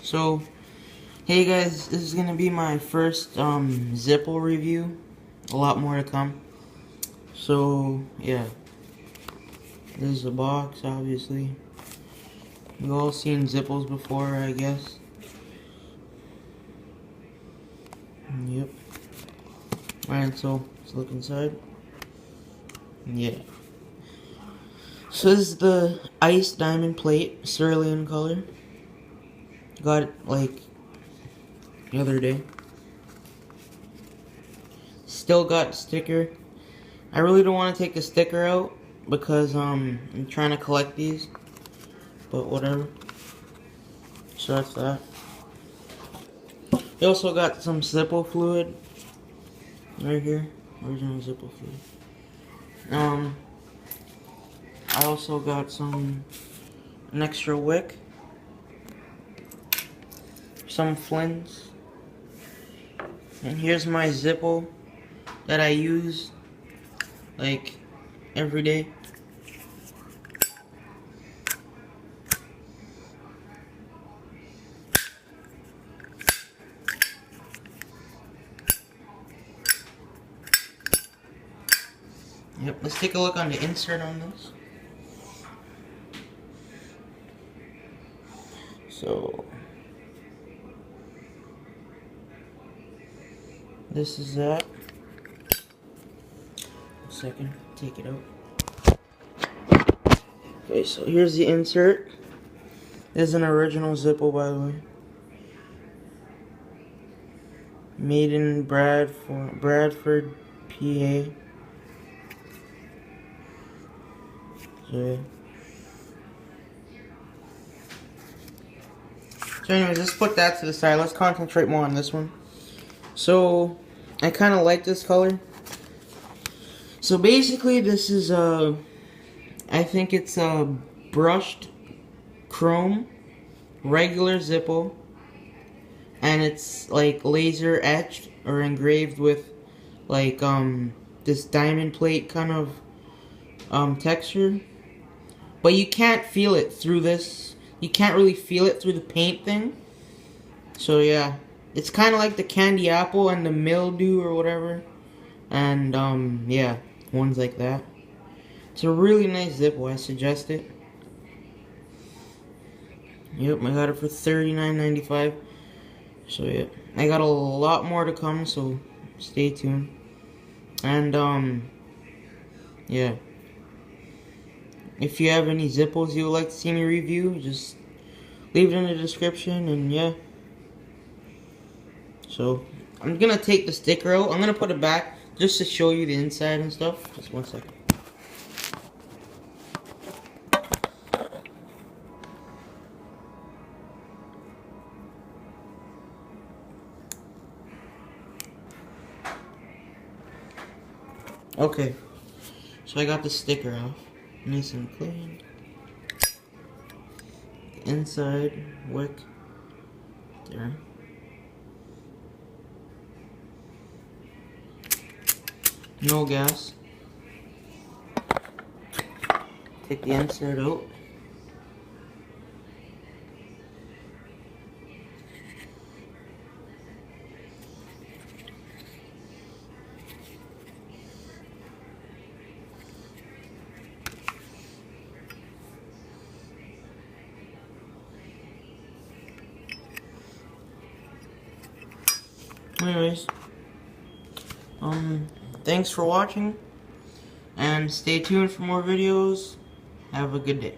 So, hey guys, this is gonna be my first Zippo review. A lot more to come. So, yeah. This is a box, obviously. We've all seen Zippos before, I guess. Yep. Alright, so let's look inside. Yeah. So this is the ice diamond plate, cerulean color. Got it like the other day. Still got sticker. I really don't want to take the sticker out because I'm trying to collect these, but whatever. So that's that. We also got some Zippo fluid right here, original Zippo fluid. I also got an extra wick, some flins, and here's my Zippo that I use like every day. Yep, let's take a look on the insert on this. So this is that. 1 second, take it out. Okay, so here's the insert. This is an original Zippo, by the way. Made in Bradford, PA. So, yeah. So anyways, let's put that to the side. Let's concentrate more on this one. So, I kind of like this color. So basically, this is I think it's a brushed chrome, regular Zippo, and it's like laser etched or engraved with like this diamond plate kind of texture. But you can't feel it through this. You can't really feel it through the paint thing. So yeah, it's kind of like the candy apple and the mildew or whatever. And yeah, ones like that. It's a really nice Zippo. I suggest it. Yep, I got it for $39.95. So yeah, I got a lot more to come. So stay tuned. And yeah. If you have any Zippos you would like to see me review, just leave it in the description, and yeah. So, I'm gonna take the sticker out. I'm gonna put it back just to show you the inside and stuff. Just 1 second. Okay, so I got the sticker off. Nice and clean. Inside wick there. No gas. Take the insert out. Anyways, thanks for watching, and stay tuned for more videos. Have a good day.